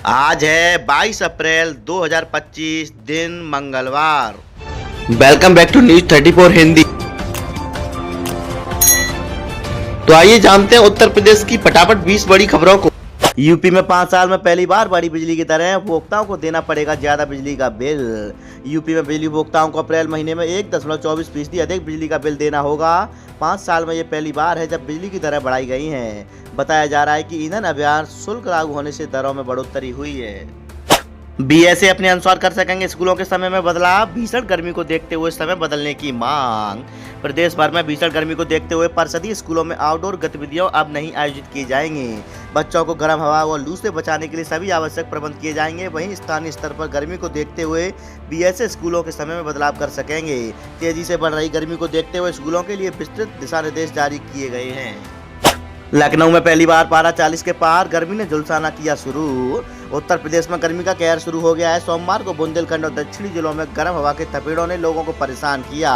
आज है 22 अप्रैल 2025 दिन मंगलवार। Welcome back to news 34 Hindi. तो आइए जानते हैं उत्तर प्रदेश की फटाफट 20 बड़ी खबरों को। यूपी में 5 साल में पहली बार बढ़ी बिजली की दरें, उपभोक्ताओं को देना पड़ेगा ज्यादा बिजली का बिल। यूपी में बिजली उपभोक्ताओं को अप्रैल महीने में 1.24% अधिक बिजली का बिल देना होगा। 5 साल में ये पहली बार है जब बिजली की दरें बढ़ाई गई हैं। बताया जा रहा है कि ईंधन अभियान शुल्क लागू होने से दरों में बढ़ोतरी हुई है। बीएसए अपने अनुसार कर सकेंगे स्कूलों के समय में बदलाव, भीषण गर्मी को देखते हुए समय बदलने की मांग। प्रदेश भर में भीषण गर्मी को देखते हुए परिषदीय स्कूलों में आउटडोर गतिविधियां अब नहीं आयोजित की जाएंगी। बच्चों को गर्म हवा व लू से बचाने के लिए सभी आवश्यक प्रबंध किए जाएंगे। वहीं स्थानीय स्तर पर गर्मी को देखते हुए बीएसए स्कूलों के समय में बदलाव कर सकेंगे। तेजी से बढ़ रही गर्मी को देखते हुए स्कूलों के लिए विस्तृत दिशा निर्देश जारी किए गए हैं। लखनऊ में पहली बार पारा 40 के पार, गर्मी ने झुलसाना किया शुरू। उत्तर प्रदेश में गर्मी का कहर शुरू हो गया है। सोमवार को बुंदेलखंड और दक्षिणी जिलों में गर्म हवा के थपेड़ों ने लोगों को परेशान किया।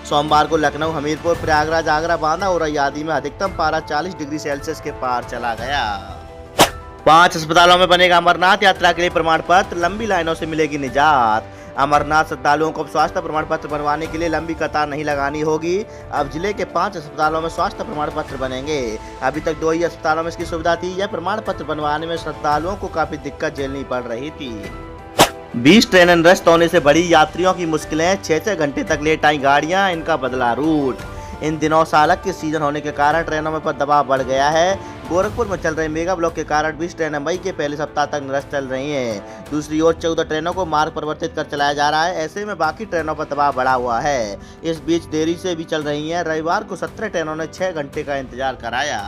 सोमवार को लखनऊ, हमीरपुर, प्रयागराज, आगरा, बांदा और आदि में अधिकतम पारा 40 डिग्री सेल्सियस के पार चला गया। 5 अस्पतालों में बनेगा अमरनाथ यात्रा के लिए प्रमाण पत्र, लंबी लाइनों से मिलेगी निजात। अमरनाथ श्रद्धालुओं को स्वास्थ्य प्रमाण पत्र बनवाने के लिए लंबी कतार नहीं लगानी होगी। अब जिले के 5 अस्पतालों में स्वास्थ्य प्रमाण पत्र बनेंगे। अभी तक 2 ही अस्पतालों में इसकी सुविधा थी। यह प्रमाण पत्र बनवाने में श्रद्धालुओं को काफी दिक्कत झेलनी पड़ रही थी। 20 ट्रेनें निरस्त होने से बढ़ी यात्रियों की मुश्किलें, 6-6 घंटे तक लेट आई गाड़ियां, इनका बदला रूट। इन दिनों सालक के सीजन होने के कारण ट्रेनों में पर दबाव बढ़ गया है। गोरखपुर में चल रहे मेगा ब्लॉक के कारण 20 ट्रेनें मई के पहले सप्ताह तक निरस्त चल रही हैं। दूसरी ओर 14 ट्रेनों को मार्ग परिवर्तित कर चलाया जा रहा है। ऐसे में बाकी ट्रेनों पर दबाव बढ़ा हुआ है। इस बीच देरी से भी चल रही हैं। रविवार को 17 ट्रेनों ने 6 घंटे का इंतजार कराया।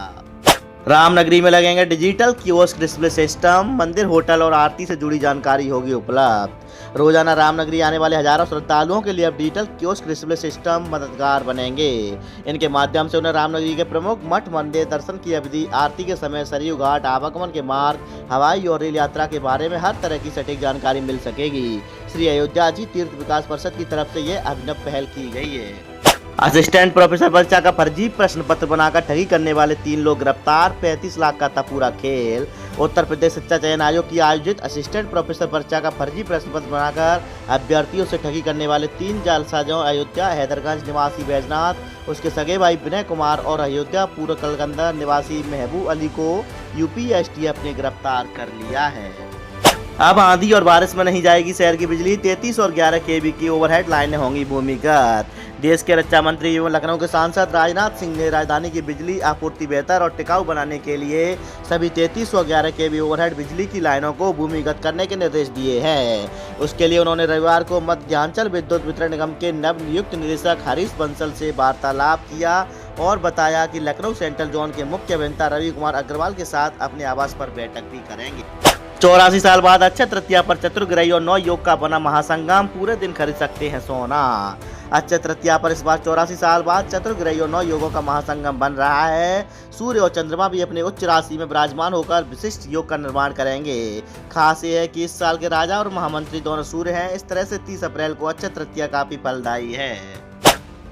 रामनगरी में लगेंगे डिजिटल कियोस्क डिस्प्ले सिस्टम, मंदिर, होटल और आरती से जुड़ी जानकारी होगी उपलब्ध। रोजाना रामनगरी आने वाले हजारों श्रद्धालुओं के लिए अब डिजिटल कियोस्क डिस्प्ले सिस्टम मददगार बनेंगे। इनके माध्यम से उन्हें रामनगरी के प्रमुख मठ, मंदिर, दर्शन की अवधि, आरती के समय, सरयू घाट, आवागमन के मार्ग, हवाई और रेल यात्रा के बारे में हर तरह की सटीक जानकारी मिल सकेगी। श्री अयोध्या जी तीर्थ विकास परिषद की तरफ से यह अभिनव पहल की गई है। असिस्टेंट प्रोफेसर परीक्षा का फर्जी प्रश्न पत्र बनाकर ठगी करने वाले 3 लोग गिरफ्तार, 35 लाख का था पूरा खेल। उत्तर प्रदेश शिक्षा चयन आयोग की आयोजित असिस्टेंट प्रोफेसर परीक्षा का फर्जी प्रश्न पत्र बनाकर अभ्यर्थियों से ठगी करने वाले 3 जालसाजों अयोध्या हैदरगंज निवासी बैजनाथ, उसके सगे भाई विनय कुमार और अयोध्या पूर्व कलकंदा निवासी महबूब अली को यूपी एसटीएफ ने गिरफ्तार कर लिया है। अब आंधी और बारिश में नहीं जाएगी शहर की बिजली, 33 और 11 केवी की ओवरहेड लाइनें होंगी भूमिगत। देश के रक्षा मंत्री एवं लखनऊ के सांसद राजनाथ सिंह ने राजधानी की बिजली आपूर्ति बेहतर और टिकाऊ बनाने के लिए सभी 33 और 11 केवी ओवरहेड बिजली की लाइनों को भूमिगत करने के निर्देश दिए हैं। उसके लिए उन्होंने रविवार को मध्यांचल विद्युत वितरण निगम के नवनियुक्त निदेशक हरीश बंसल से वार्तालाप किया और बताया कि लखनऊ सेंट्रल जोन के मुख्य अभियंता रवि कुमार अग्रवाल के साथ अपने आवास पर बैठक भी करेंगे। 84 साल बाद अक्षय तृतीया पर चतुर्ग्रही और 9 योग का बना महासंगम, पूरे दिन खरीद सकते हैं सोना। अक्षय तृतीया पर इस बार 84 साल बाद चतुर्ग्रही और 9 योगों का महासंगम बन रहा है। सूर्य और चंद्रमा भी अपने उच्च राशि में विराजमान होकर विशिष्ट योग का निर्माण करेंगे। खास ये है कि इस साल के राजा और महामंत्री दोनों सूर्य हैं। इस तरह से 30 अप्रैल को अक्षय तृतीया काफी फलदायी है।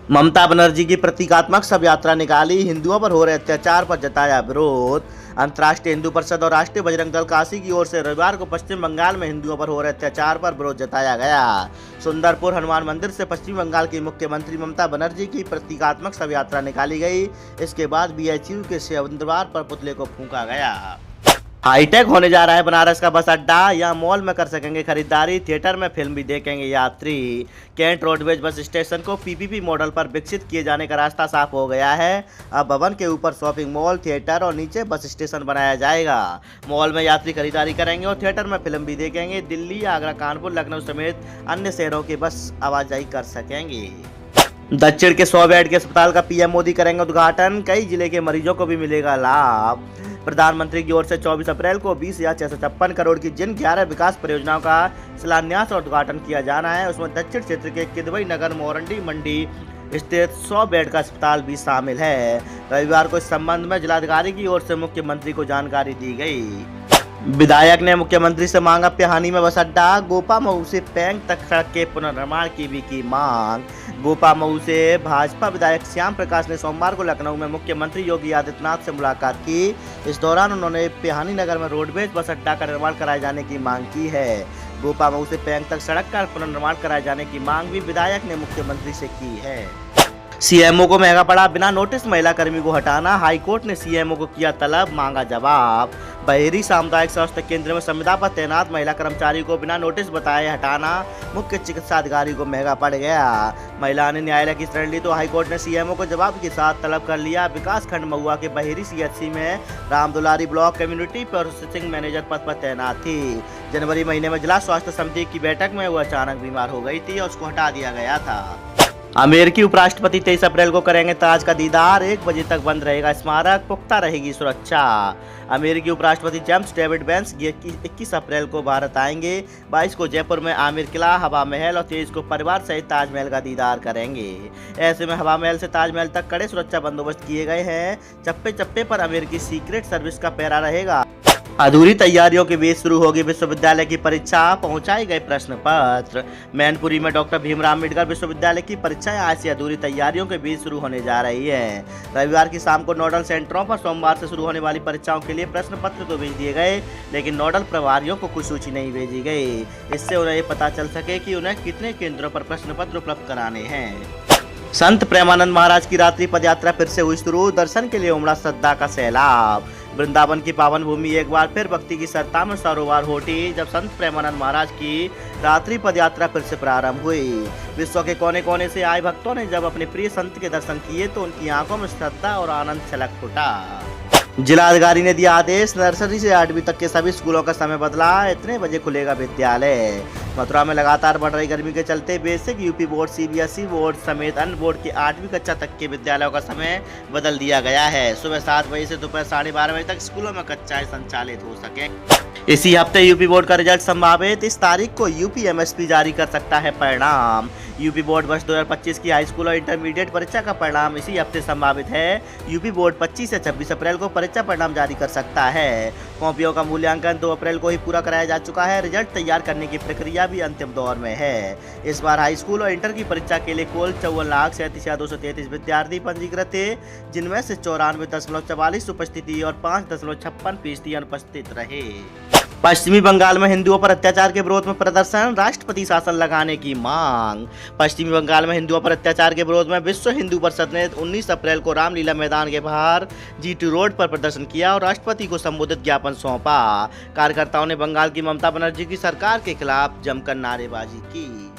ममता बनर्जी की प्रतीकात्मक शव यात्रा निकाली, हिंदुओं पर हो रहे अत्याचार पर जताया विरोध। अंतर्राष्ट्रीय हिंदू परिषद और राष्ट्रीय बजरंग दल काशी की ओर से रविवार को पश्चिम बंगाल में हिंदुओं पर हो रहे अत्याचार पर विरोध जताया गया। सुंदरपुर हनुमान मंदिर से पश्चिम बंगाल की मुख्यमंत्री ममता बनर्जी की प्रतीकात्मक शव यात्रा निकाली गई। इसके बाद बीएचयू के सिकंदराबाद पर पुतले को फूंका गया। हाईटेक होने जा रहा है बनारस का बस अड्डा, यहाँ मॉल में कर सकेंगे खरीदारी, थिएटर में फिल्म भी देखेंगे यात्री। कैंट रोडवेज बस स्टेशन को पीपीपी मॉडल पर विकसित किए जाने का रास्ता साफ हो गया है। अब भवन के ऊपर शॉपिंग मॉल, थिएटर और नीचे बस स्टेशन बनाया जाएगा। मॉल में यात्री खरीदारी करेंगे और थिएटर में फिल्म भी देखेंगे। दिल्ली, आगरा, कानपुर, लखनऊ समेत अन्य शहरों के बस आवाजाही कर सकेंगे। दक्षिण के 100 बेड के अस्पताल का पीएम मोदी करेंगे उद्घाटन, कई जिले के मरीजों को भी मिलेगा लाभ। प्रधानमंत्री की ओर से 24 अप्रैल को 20,656 करोड़ की जिन 11 विकास परियोजनाओं का शिलान्यास और उद्घाटन किया जाना है, उसमें दक्षिण क्षेत्र के किदवई नगर मोरंडी मंडी स्थित 100 बेड का अस्पताल भी शामिल है। रविवार को इस संबंध में जिलाधिकारी की ओर से मुख्यमंत्री को जानकारी दी गई। विधायक ने मुख्यमंत्री से मांगा पिहानी में बस अड्डा, गोपा मऊ से पेंग तक सड़क के पुनर्निर्माण की भी की मांग। गोपा मऊ से भाजपा विधायक श्याम प्रकाश ने सोमवार को लखनऊ में मुख्यमंत्री योगी आदित्यनाथ से मुलाकात की। इस दौरान उन्होंने पिहानी नगर में रोडवेज बस अड्डा का निर्माण कराए जाने की मांग की है। गोपा मऊ से पेंग तक सड़क का पुनर्निर्माण कराए जाने की मांग भी विधायक ने मुख्यमंत्री से की है। सीएमओ को महंगा पड़ा, बिना नोटिस महिला कर्मी को हटाना। हाईकोर्ट ने सीएमओ को किया तलब, मांगा जवाब। बहेरी सामुदायिक स्वास्थ्य केंद्र में संविदा पर तैनात महिला कर्मचारी को बिना नोटिस बताए हटाना मुख्य चिकित्सा अधिकारी को महंगा पड़ गया। महिला ने न्यायालय की शरण ली तो हाईकोर्ट ने सीएमओ को जवाब के साथ तलब कर लिया। विकास खंड महुआ के बहेरी सीएचसी में Ram Dulari block community processing manager पद पर तैनात थी। जनवरी महीने में जिला स्वास्थ्य समिति की बैठक में वो अचानक बीमार हो गई थी और उसको हटा दिया गया था। अमेरिकी उपराष्ट्रपति 23 अप्रैल को करेंगे ताज का दीदार, 1 बजे तक बंद रहेगा स्मारक, पुख्ता रहेगी सुरक्षा। अमेरिकी उपराष्ट्रपति जेम्स डेविड वेंस 21 अप्रैल को भारत आएंगे। 22 को जयपुर में आमिर किला, हवा महल और 23 को परिवार सहित ताजमहल का दीदार करेंगे। ऐसे में हवा महल से ताजमहल तक कड़े सुरक्षा बंदोबस्त किए गए हैं। चप्पे चप्पे पर अमेरिकी सीक्रेट सर्विस का पहरा रहेगा। अधूरी तैयारियों के बीच शुरू होगी विश्वविद्यालय की परीक्षा, पहुंचाए गए प्रश्न पत्र। मैनपुरी में डॉक्टर भीमराव अम्बेडकर विश्वविद्यालय की परीक्षाएं आज से अधूरी तैयारियों के बीच शुरू होने जा रही है। रविवार की शाम को नोडल सेंटरों पर सोमवार से शुरू होने वाली परीक्षाओं के लिए प्रश्न पत्र तो भेज दिए गए, लेकिन नोडल प्रभारियों को कुछ सूची नहीं भेजी गई। इससे उन्हें ये पता चल सके कि उन्हें कितने केंद्रों पर प्रश्न पत्र उपलब्ध कराने हैं। संत प्रेमानंद महाराज की रात्रि पदयात्रा फिर से हुई शुरू, दर्शन के लिए उमड़ा श्रद्धा का सैलाब। वृंदावन की पावन भूमि एक बार फिर भक्ति की सरता में सरोवर होटी जब संत प्रेमानंद महाराज की रात्रि पदयात्रा फिर से प्रारंभ हुई। विश्व के कोने कोने से आए भक्तों ने जब अपने प्रिय संत के दर्शन किए तो उनकी आंखों में श्रद्धा और आनंद छलक उठा। जिलाधिकारी ने दिया आदेश, नर्सरी से 8वीं तक के सभी स्कूलों का समय बदला, इतने बजे खुलेगा विद्यालय। मथुरा में लगातार बढ़ रही गर्मी के चलते basic, UP board, CBSE board समेत अन्य बोर्ड के 8वीं कक्षा तक के विद्यालयों का समय बदल दिया गया है। सुबह 7 बजे से दोपहर 12:30 बजे तक स्कूलों में कक्षाएं संचालित हो सके। इसी हफ्ते यूपी बोर्ड का रिजल्ट संभावित, इस तारीख को यूपी एमएसपी जारी कर सकता है परिणाम। यूपी बोर्ड वर्ष 2025 की हाई स्कूल और इंटरमीडिएट परीक्षा का परिणाम इसी हफ्ते संभावित है। यूपी बोर्ड 25 से 26 अप्रैल को परीक्षा परिणाम जारी कर सकता है। कॉपियों का मूल्यांकन 2 अप्रैल को ही पूरा कराया जा चुका है। रिजल्ट तैयार करने की प्रक्रिया भी अंतिम दौर में है। इस बार हाई स्कूल और इंटर की परीक्षा के लिए कुल 54,37,233 विद्यार्थी पंजीकृत थे, जिनमें से 94.44% उपस्थिति और 5.56% अनुपस्थित रहे। पश्चिमी बंगाल में हिंदुओं पर अत्याचार के विरोध में प्रदर्शन, राष्ट्रपति शासन लगाने की मांग। पश्चिमी बंगाल में हिंदुओं पर अत्याचार के विरोध में विश्व हिंदू परिषद ने 19 अप्रैल को रामलीला मैदान के बाहर G2 रोड पर प्रदर्शन किया और राष्ट्रपति को संबोधित ज्ञापन सौंपा। कार्यकर्ताओं ने बंगाल की ममता बनर्जी की सरकार के खिलाफ जमकर नारेबाजी की।